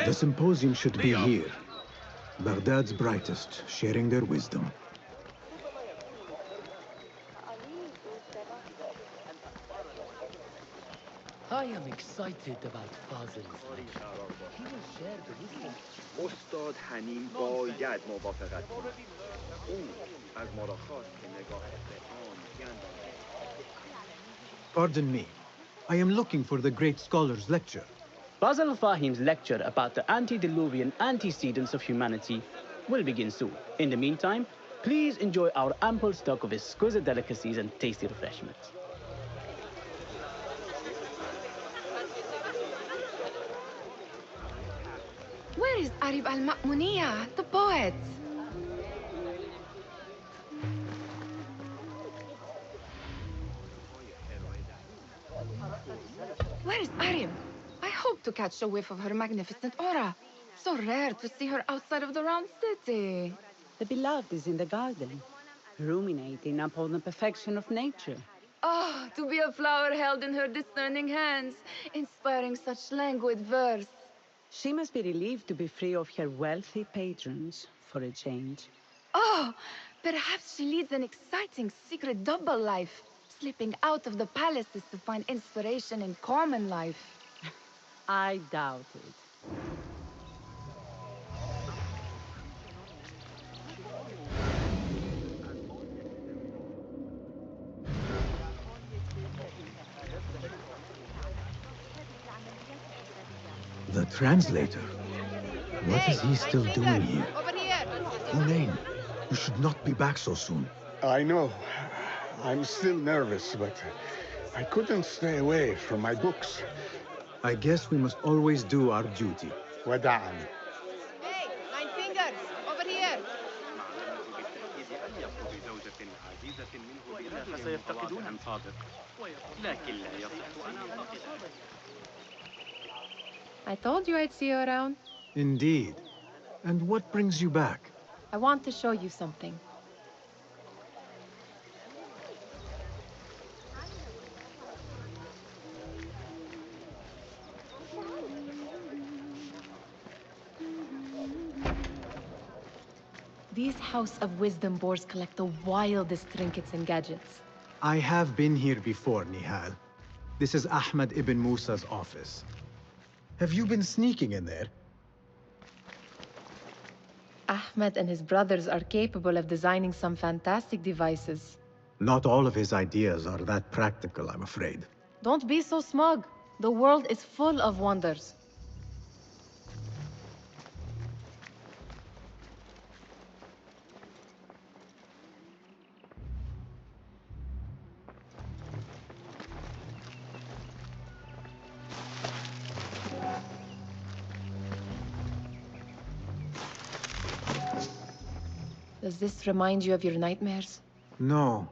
The symposium should be here. Baghdad's brightest, sharing their wisdom. I am excited about Fazil's lecture. He will share the wisdom. استاد حنین باید موافقت کند. او از ما را خواست که نگاه به آن بیندازیم. Pardon me. I am looking for the great scholar's lecture. Fazl Fahim's lecture about the antediluvian antecedents of humanity will begin soon. In the meantime, please enjoy our ample stock of exquisite delicacies and tasty refreshments. Where is Arib al-Ma'muniya, the poet? Where is Arib? I hope to catch a whiff of her magnificent aura. So rare to see her outside of the round city. The beloved is in the garden, ruminating upon the perfection of nature. Oh, to be a flower held in her discerning hands, inspiring such languid verse. She must be relieved to be free of her wealthy patrons for a change. Oh, perhaps she leads an exciting secret double life, slipping out of the palaces to find inspiration in common life. I doubt it. The translator? What is he still doing here? Over here! Hunain, you should not be back so soon. I know. I'm still nervous, but I couldn't stay away from my books. I guess we must always do our duty. Wada'an. Hey, 9 fingers! Over here! I told you I'd see you around. Indeed. And what brings you back? I want to show you something. These House of Wisdom boars collect the wildest trinkets and gadgets. I have been here before, Nihal. This is Ahmed ibn Musa's office. Have you been sneaking in there? Ahmed and his brothers are capable of designing some fantastic devices. Not all of his ideas are that practical, I'm afraid. Don't be so smug. The world is full of wonders. Does this remind you of your nightmares? No.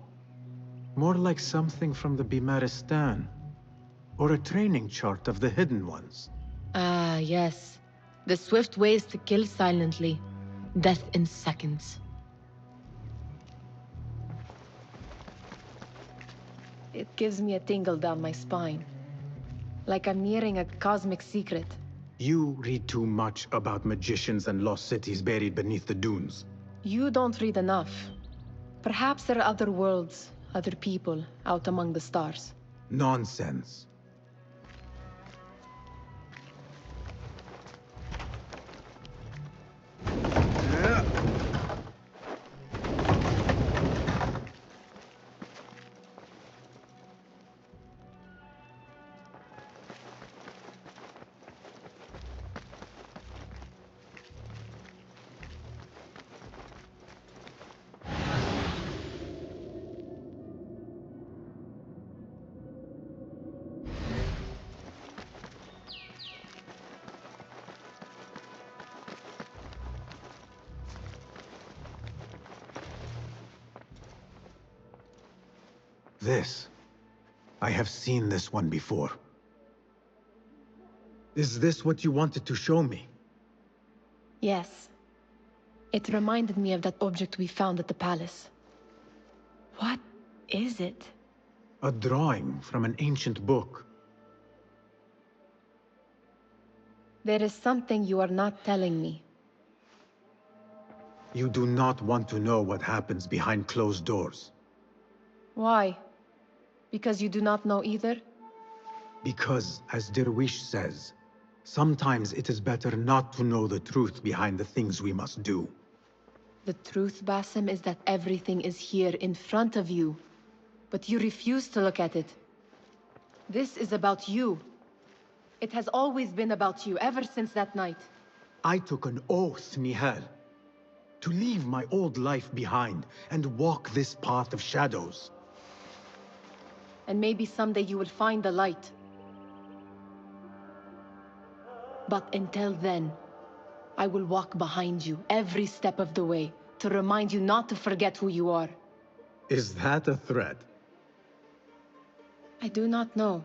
More like something from the Bimaristan. Or a training chart of the Hidden Ones. Ah, yes. The swift ways to kill silently. Death in seconds. It gives me a tingle down my spine. Like I'm nearing a cosmic secret. You read too much about magicians and lost cities buried beneath the dunes. You don't read enough. Perhaps there are other worlds, other people, out among the stars. Nonsense. This. I have seen this one before. Is this what you wanted to show me? Yes. It reminded me of that object we found at the palace. What is it? A drawing from an ancient book. There is something you are not telling me. You do not want to know what happens behind closed doors. Why? Because you do not know either? Because, as Derwish says, sometimes it is better not to know the truth behind the things we must do. The truth, Basim, is that everything is here in front of you. But you refuse to look at it. This is about you. It has always been about you, ever since that night. I took an oath, Nihal, to leave my old life behind and walk this path of shadows. And maybe someday you will find the light. But until then, I will walk behind you every step of the way to remind you not to forget who you are. Is that a threat? I do not know.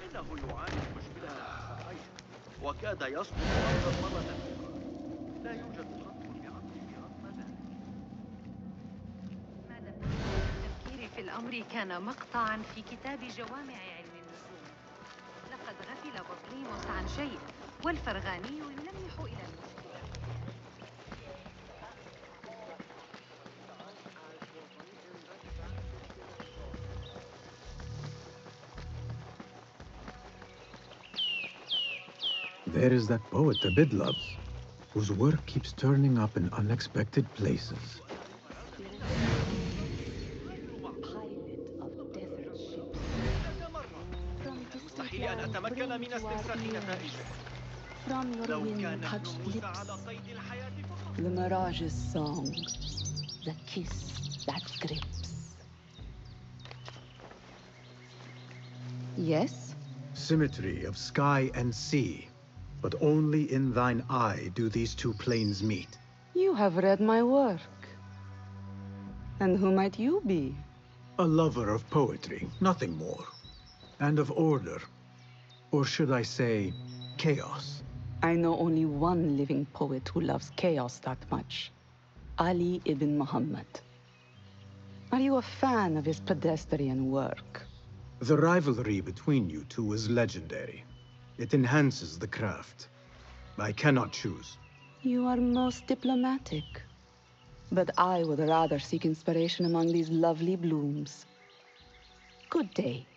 إنه يعاني مشكلة صحية وكاد يسقط أيضا مرة أخرى. لا يوجد خط بعقله رغم ذلك. التفكير في الأمر كان مقطعاً في كتاب جوامع علم النجوم. لقد غفل بطليموس عن شيء والفرغاني يلمح إلى المشكلة. There is that poet Abid loves, whose work keeps turning up in unexpected places. مستحيل أن أتمكن من استنساخ نتائجه. لو كان النفوس على قيد الحياة فقط. The Mirage's song. The kiss that grips. Yes? Symmetry of sky and sea, but only in thine eye do these two planes meet. You have read my work. And who might you be? A lover of poetry, nothing more. And of order. Or should I say, chaos. I know only one living poet who loves chaos that much. Ali ibn Muhammad. Are you a fan of his pedestrian work? The rivalry between you two is legendary. It enhances the craft. I cannot choose. You are most diplomatic. But I would rather seek inspiration among these lovely blooms. Good day.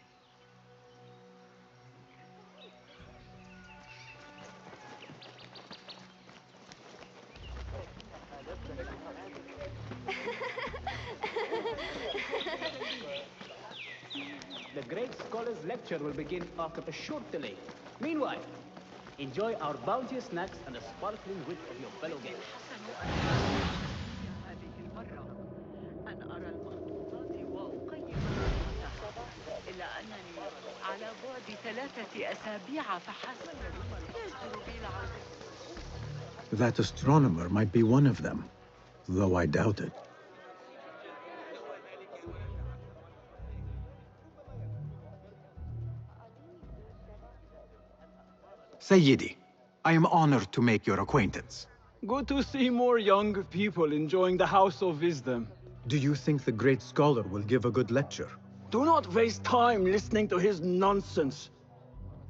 The great scholar's lecture will begin after a short delay. Meanwhile, enjoy our bounteous snacks and the sparkling wit of your fellow guests. هذه المرة أن أرى المخطوطات وأقيم المخطوطات إلا أنني على بعد 3 أسابيع فحسب يجدر بي العرض. That astronomer might be one of them, though I doubt it. Sayyidi, I am honored to make your acquaintance. Good to see more young people enjoying the House of Wisdom. Do you think the great scholar will give a good lecture? Do not waste time listening to his nonsense.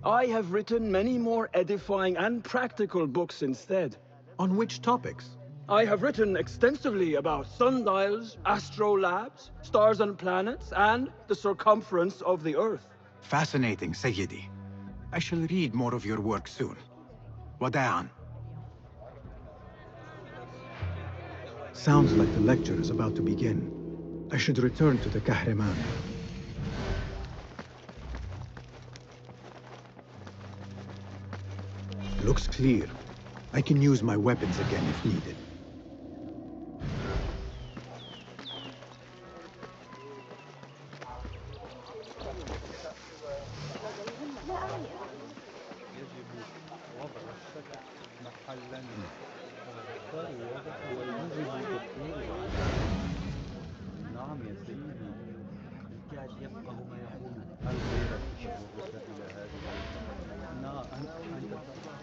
I have written many more edifying and practical books instead. On which topics? I have written extensively about sundials, astrolabes, stars and planets, and the circumference of the Earth. Fascinating, Sayyidi. I shall read more of your work soon. Wada'an. Sounds like the lecture is about to begin. I should return to the Kahraman. Looks clear. I can use my weapons again if needed.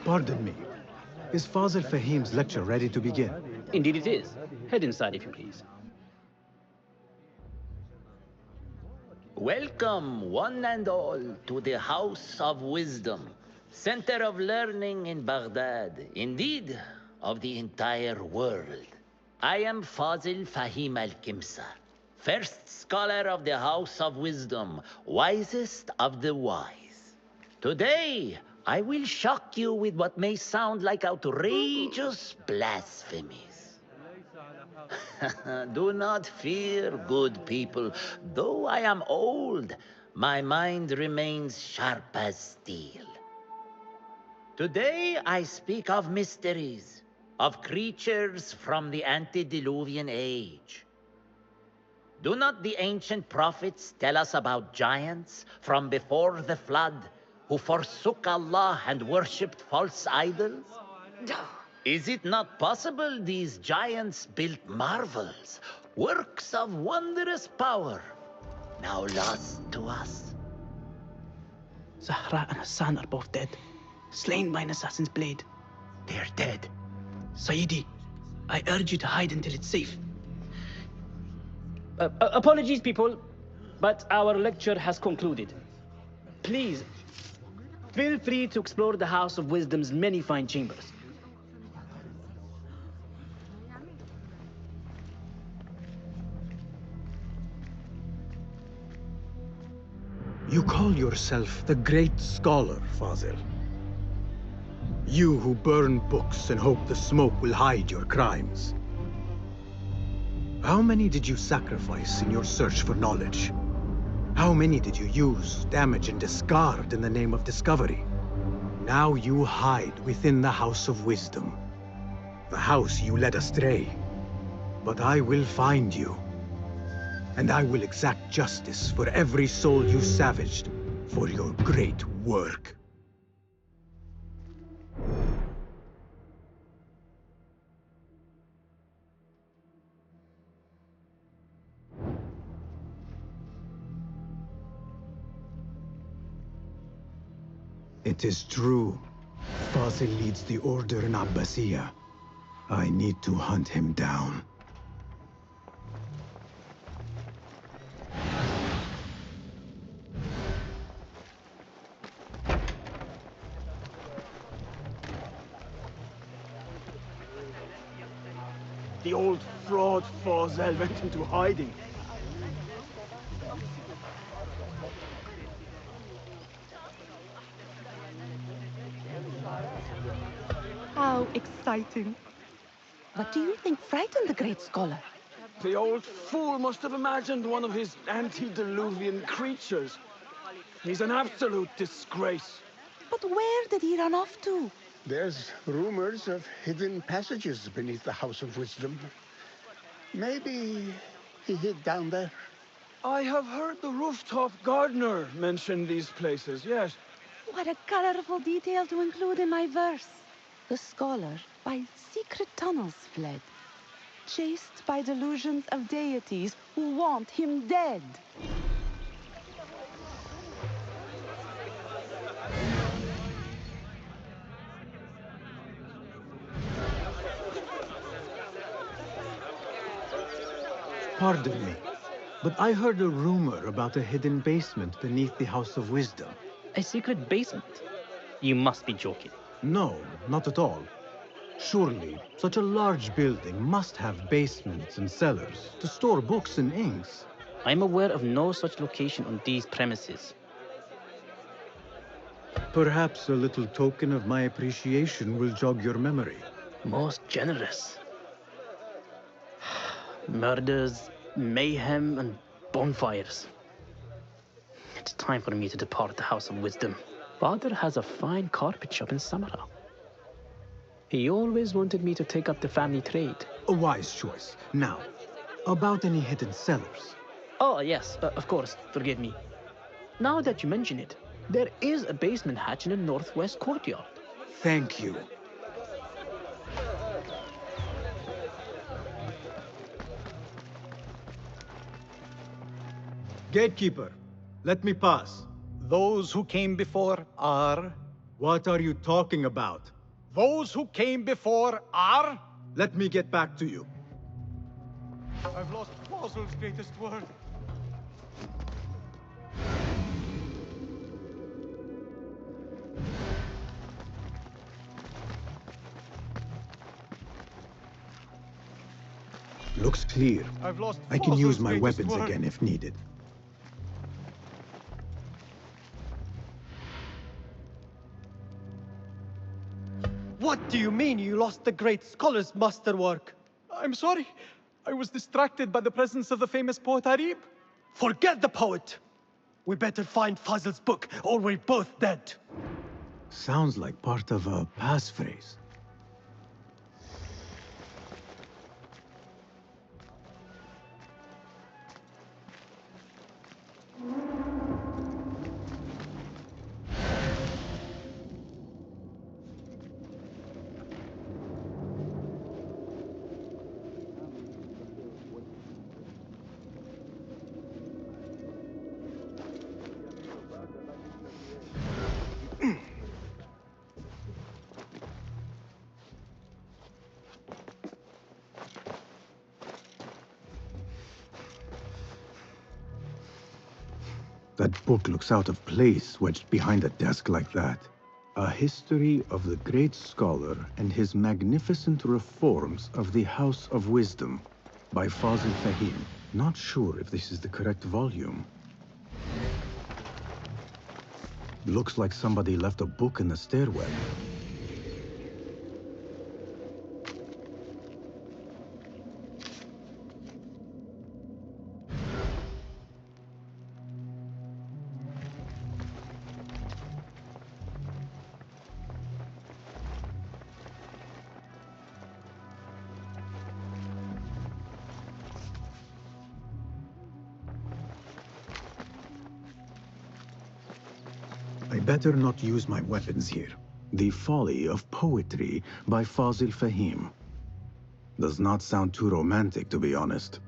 Pardon me. Is Fazil Fahim's lecture ready to begin? Indeed it is. Head inside if you please. Welcome, one and all, to the House of Wisdom, center of learning in Baghdad, indeed, of the entire world. I am Fazil Fahim al-Kimsa, first scholar of the House of Wisdom, wisest of the wise. Today, I will shock you with what may sound like outrageous blasphemies. Do not fear, good people. Though I am old, my mind remains sharp as steel. Today I speak of mysteries, of creatures from the antediluvian age. Do not the ancient prophets tell us about giants from before the flood who forsook Allah and worshipped false idols? Is it not possible these giants built marvels, works of wondrous power, now lost to us? Zahra and Hassan are both dead, slain by an assassin's blade. They're dead. Sayyidi, I urge you to hide until it's safe. Apologies, people, but our lecture has concluded. Please, feel free to explore the House of Wisdom's many fine chambers. You call yourself the great scholar, Fazil. You who burn books and hope the smoke will hide your crimes. How many did you sacrifice in your search for knowledge? How many did you use, damage, and discard in the name of discovery? Now you hide within the House of Wisdom. The house you led astray. But I will find you. And I will exact justice for every soul you savaged for your great work. It is true. Fazil leads the order in Abbasiyah. I need to hunt him down. The old fraud Fazil went into hiding. How exciting. What do you think frightened the great scholar? The old fool must have imagined one of his antediluvian creatures. He's an absolute disgrace. But where did he run off to? There's rumors of hidden passages beneath the House of Wisdom. Maybe he hid down there. I have heard the rooftop gardener mention these places, yes. What a colorful detail to include in my verse. The scholar by secret tunnels fled, chased by delusions of deities who want him dead. Pardon me, but I heard a rumor about a hidden basement beneath the House of Wisdom. A secret basement? You must be joking. No, not at all. Surely, such a large building must have basements and cellars to store books and inks. I'm aware of no such location on these premises. Perhaps a little token of my appreciation will jog your memory. Most generous. Murders, mayhem, and bonfires. It's time for me to depart the House of Wisdom. Father has a fine carpet shop in Samara. He always wanted me to take up the family trade. A wise choice. Now, about any hidden cellars? Oh, yes, of course, forgive me. Now that you mention it, there is a basement hatch in the northwest courtyard. Thank you. Gatekeeper, let me pass. Those who came before are... What are you talking about? Those who came before are... Let me get back to you. I've lost Fazil's greatest word. Looks clear. I've lost I can use my greatest weapons word. again if needed. What do you mean you lost the great scholar's masterwork? I'm sorry. I was distracted by the presence of the famous poet Arib. Forget the poet! We better find Fazil's book, or we're both dead. Sounds like part of a passphrase. That book looks out of place, wedged behind a desk like that. A history of the great scholar and his magnificent reforms of the House of Wisdom by Fazil Fahim. Not sure if this is the correct volume. Looks like somebody left a book in the stairwell. I better not use my weapons here. The Folly of Poetry by Fazil Fahim. Does not sound too romantic, to be honest.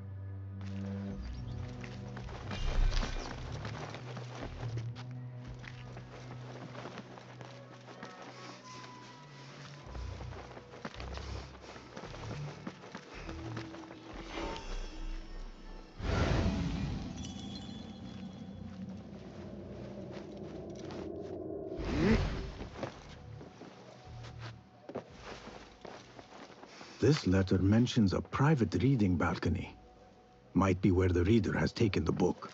This letter mentions a private reading balcony. Might be where the reader has taken the book.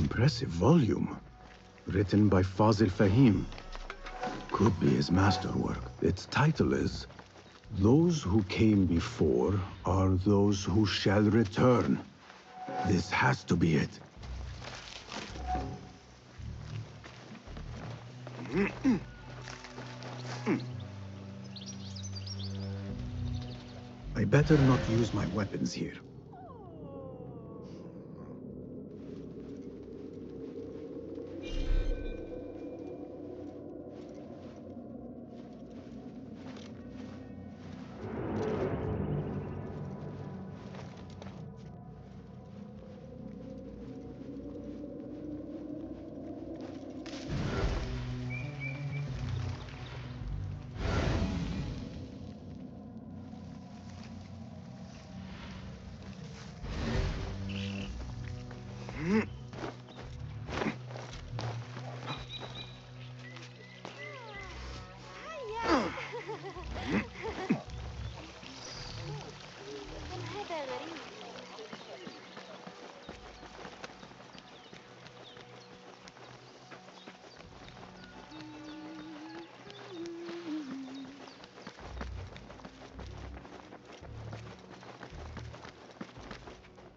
Impressive volume. Written by Fazil Fahim. Could be his masterwork. Its title is Those Who Came Before Are Those Who Shall Return. This has to be it. I better not use my weapons here.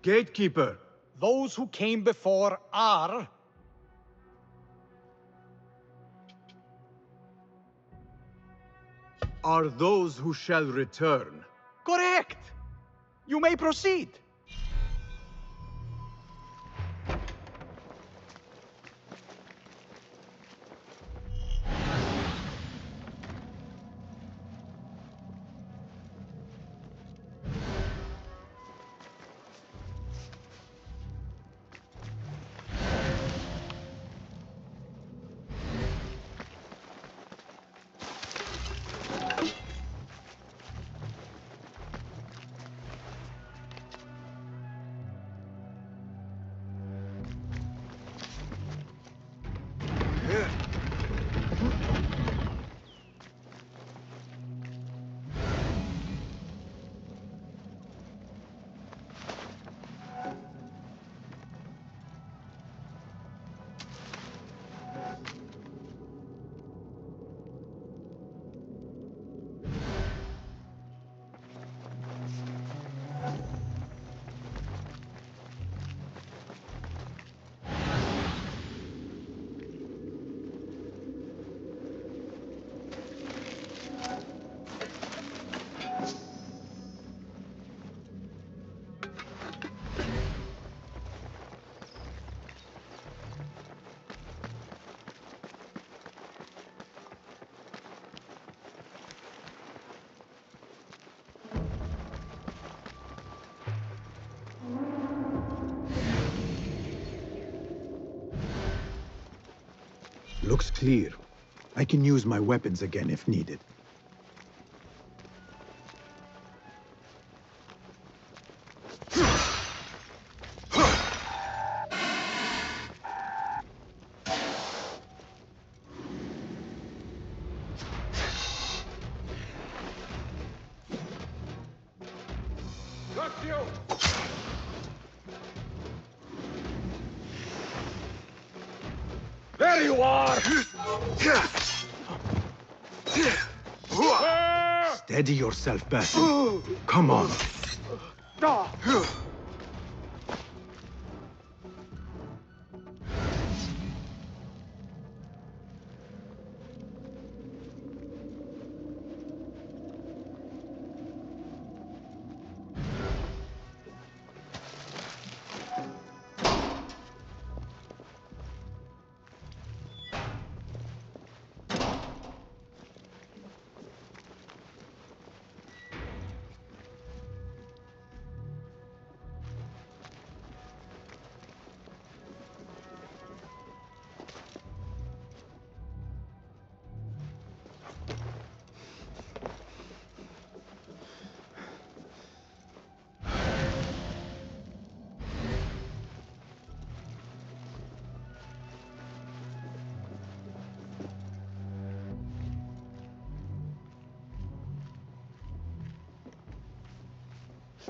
Gatekeeper, those who came before are those who shall return. correct. You may proceed. Looks clear. I can use my weapons again if needed. Got you! There you are! Steady yourself, Basim. Come on.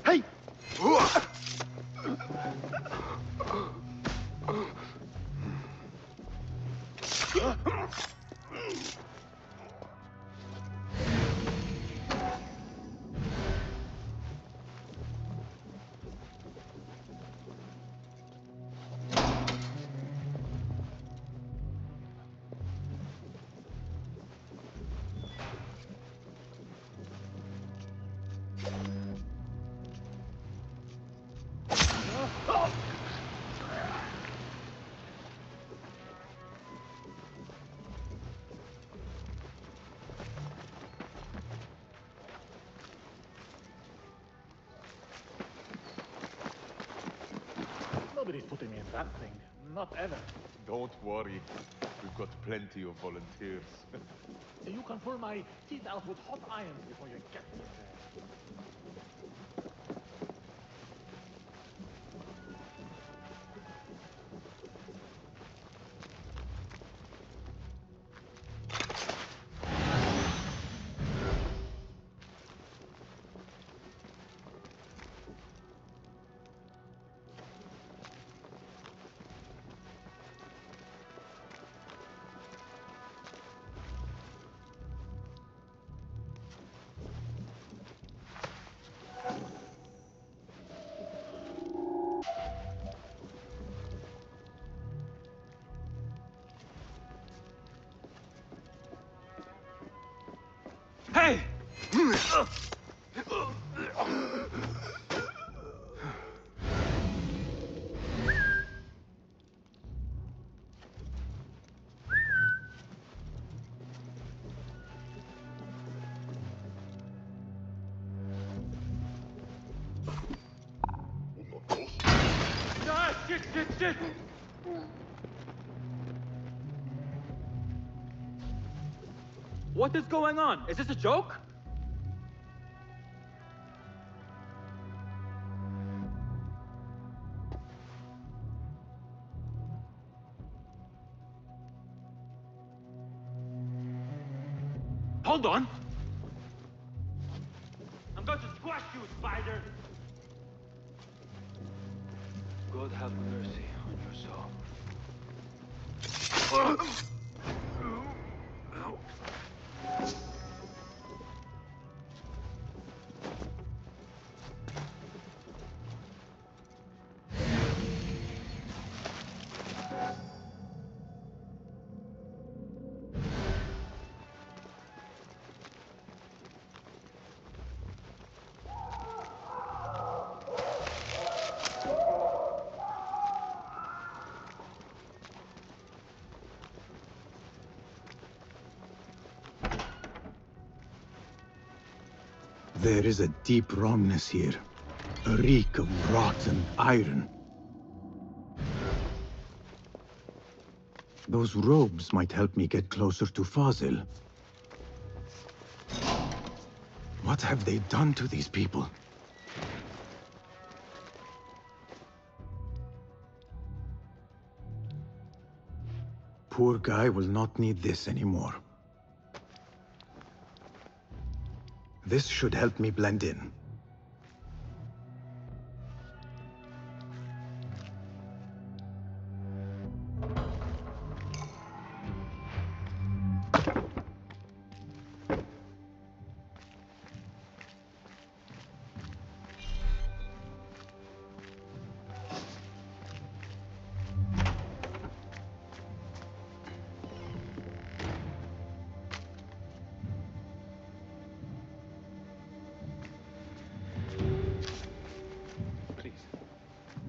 Hey! Nobody's putting me in that thing. Not ever. Don't worry. We've got plenty of volunteers. You can pull my teeth out with hot irons before you get me there. Hey! Ah, shit! What is going on? Is this a joke? Hold on! I'm going to squash you, spider! God have mercy on your soul. There is a deep wrongness here. A reek of rotten iron. Those robes might help me get closer to Fazil. What have they done to these people? Poor guy will not need this anymore. This should help me blend in.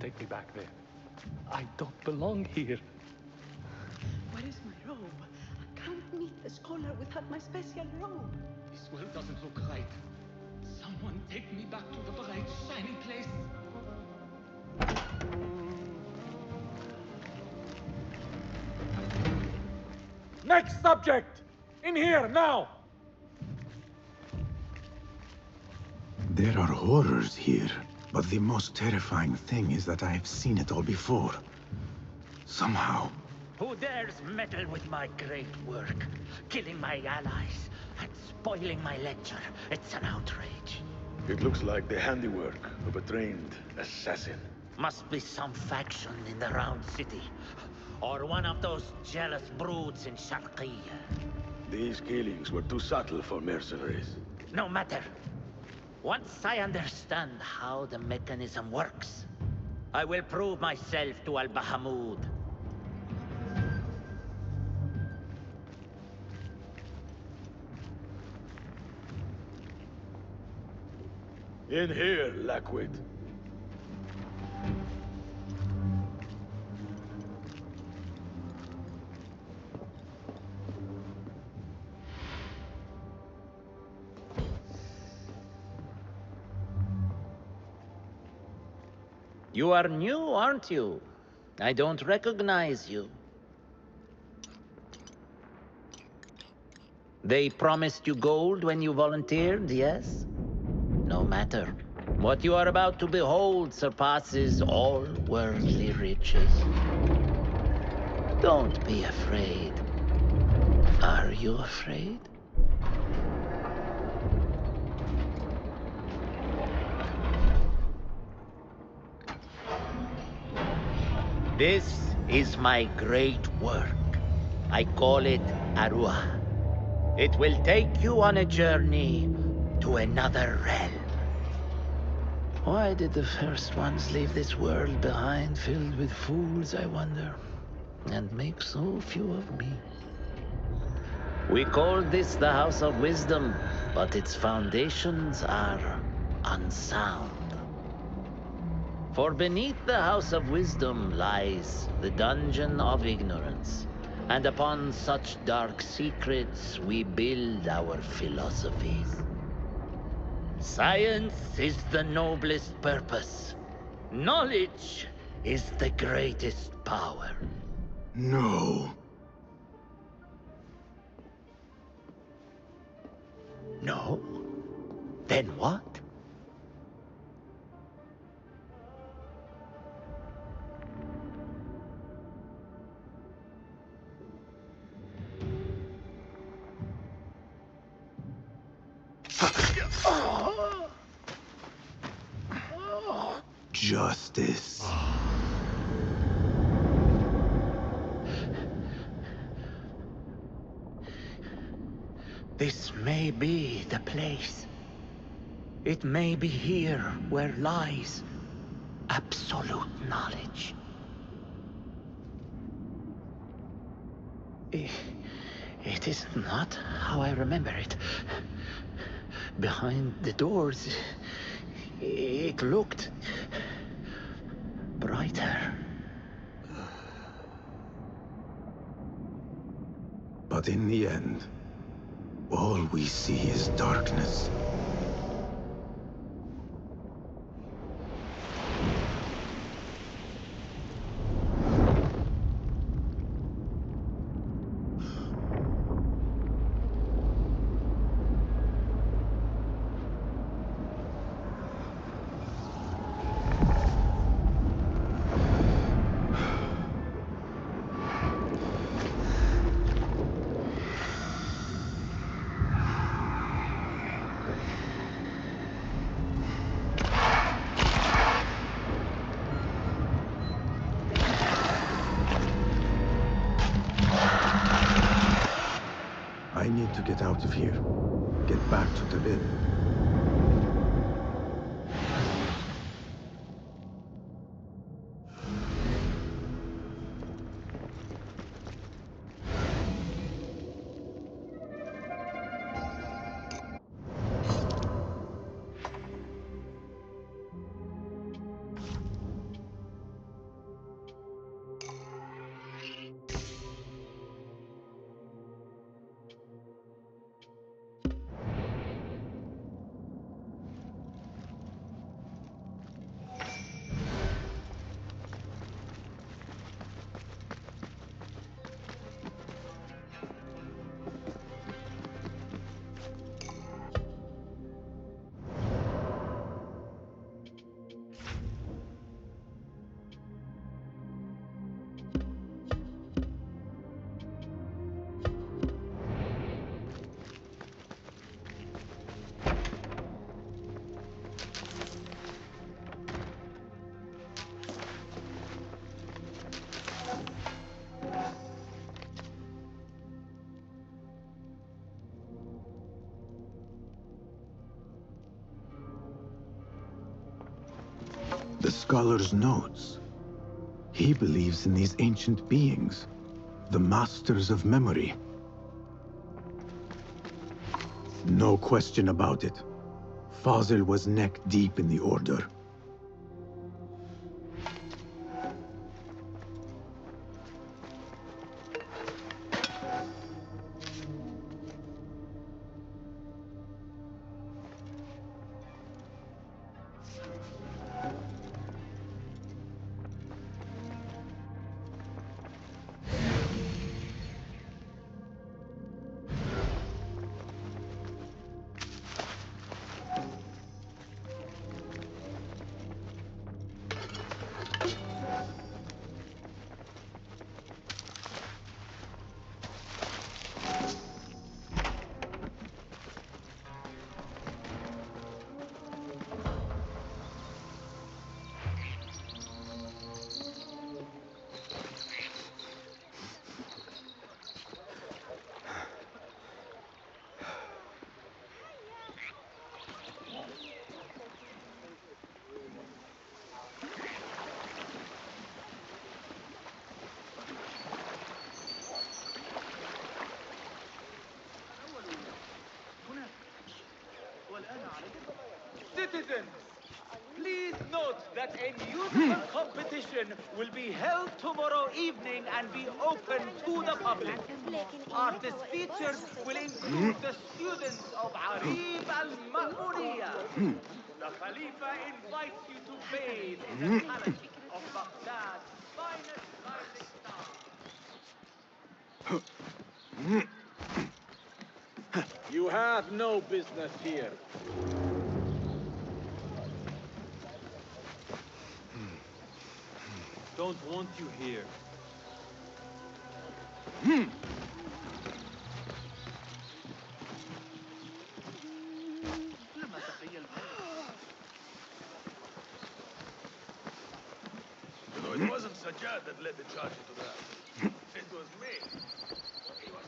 Take me back there. I don't belong here. Where is my robe? I can't meet the scholar without my special robe. This world doesn't look right. Someone take me back to the bright, shining place. Next subject! In here, now! There are horrors here, but the most terrifying thing is that I have seen it all before. Somehow. Who dares meddle with my great work? Killing my allies and spoiling my lecture. It's an outrage. It looks like the handiwork of a trained assassin. Must be some faction in the Round City. Or one of those jealous brutes in Sharqiyya. These killings were too subtle for mercenaries. No matter. Once I understand how the mechanism works, I will prove myself to Al-Bahamud. In here, Lackwit. You are new, aren't you? I don't recognize you. They promised you gold when you volunteered, yes? No matter. What you are about to behold surpasses all worldly riches. Don't be afraid. Are you afraid? This is my great work. I call it Arua. It will take you on a journey to another realm. Why did the first ones leave this world behind filled with fools, I wonder, and make so few of me? We called this the House of Wisdom, but its foundations are unsound. For beneath the House of Wisdom lies the Dungeon of Ignorance, and upon such dark secrets we build our philosophies. Science is the noblest purpose. Knowledge is the greatest power. No. No? Then what? Justice. This may be the place. It may be here where lies absolute knowledge. It is not how I remember it. Behind the doors, it looked brighter. But in the end, all we see is darkness. I need to get out of here. Get back to the bed. The scholar's notes. He believes in these ancient beings, the masters of memory. No question about it. Fazil was neck deep in the Order. Citizens, please note that a musical competition will be held tomorrow evening and be open to the public. Artist features will include the students of Arib al-Ma'muriya. The Khalifa invites you to bathe in the palace of Baghdad's finest rising star. You have no business here. Don't want you here. You know, it wasn't Sajjad that led the charge into that. It was me. He was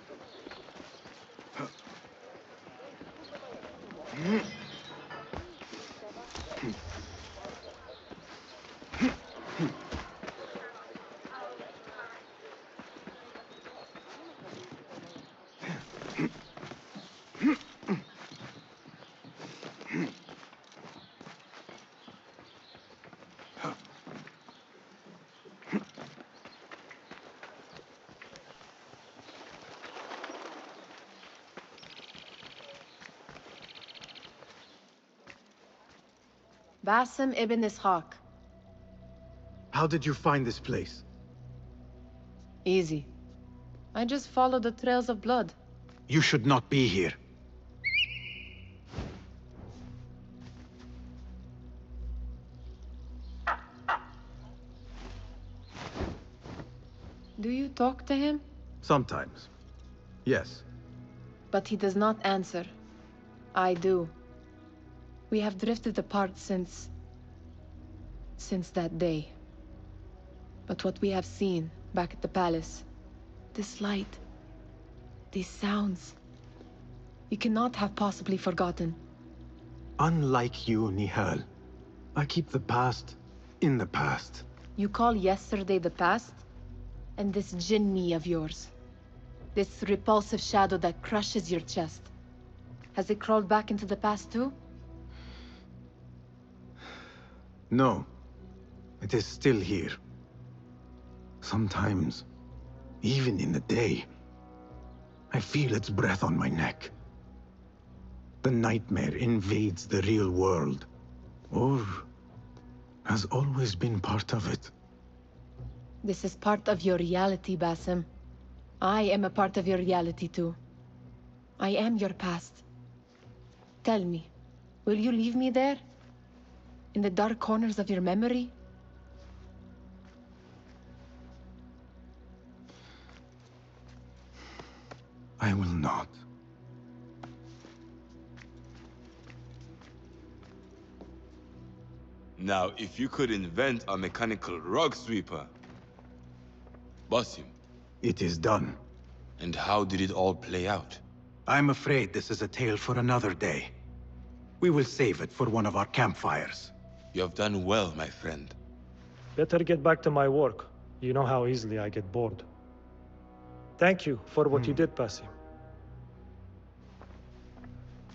Basim ibn Ishaq. How did you find this place? Easy. I just followed the trails of blood. You should not be here. Do you talk to him? Sometimes. Yes. But he does not answer. I do. We have drifted apart since that day. But what we have seen back at the palace, this light, these sounds, you cannot have possibly forgotten. Unlike you, Nihal, I keep the past in the past. You call yesterday the past? And this jinni of yours, this repulsive shadow that crushes your chest, has it crawled back into the past too? No. It is still here. Sometimes, even in the day, I feel its breath on my neck. The nightmare invades the real world, or has always been part of it. This is part of your reality, Basim. I am a part of your reality too. I am your past. Tell me, will you leave me there? In the dark corners of your memory? I will not. Now, if you could invent a mechanical rug sweeper, Basim. It is done. And how did it all play out? I'm afraid this is a tale for another day. We will save it for one of our campfires. You have done well, my friend. Better get back to my work. You know how easily I get bored. Thank you for what you did, Basim.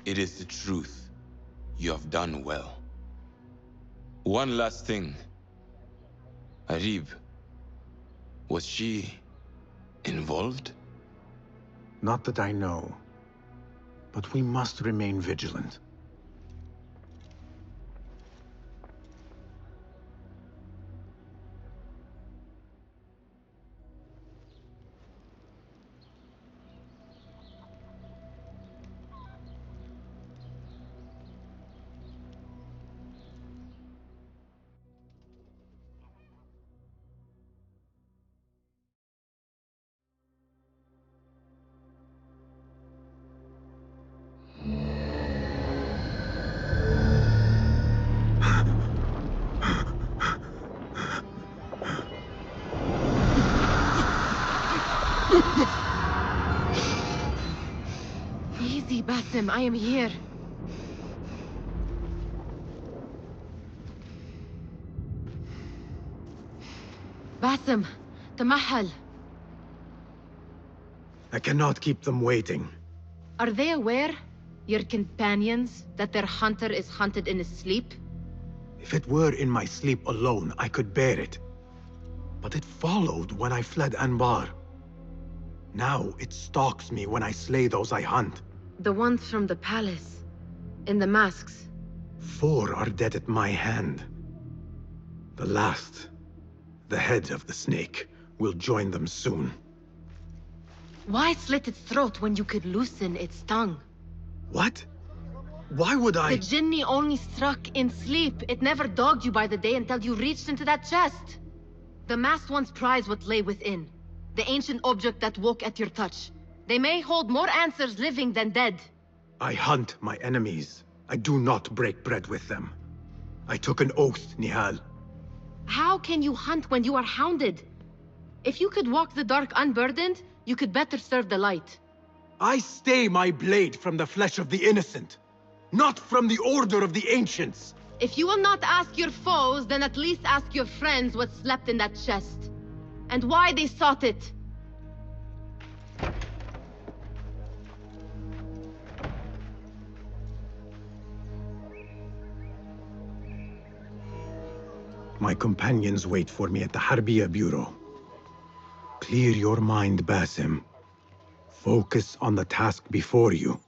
It is the truth. You have done well. One last thing. Arib, was she involved? Not that I know. But we must remain vigilant. Easy, Basim, I am here. Basim, Tamahal. I cannot keep them waiting. Are they aware, your companions, that their hunter is hunted in his sleep? If it were in my sleep alone, I could bear it. But it followed when I fled Anbar. Now it stalks me when I slay those I hunt. The ones from the palace, in the masks. 4 are dead at my hand. The last, the head of the snake, will join them soon. Why slit its throat when you could loosen its tongue? What? Why would I? The Jinni only struck in sleep. It never dogged you by the day until you reached into that chest. The masked ones prize what lay within. The ancient object that woke at your touch. They may hold more answers living than dead. I hunt my enemies. I do not break bread with them. I took an oath, Nihal. How can you hunt when you are hounded? If you could walk the dark unburdened, you could better serve the light. I stay my blade from the flesh of the innocent, not from the order of the ancients. If you will not ask your foes, then at least ask your friends what slept in that chest. And why they sought it. My companions wait for me at the Harbiya Bureau. Clear your mind, Basim. Focus on the task before you.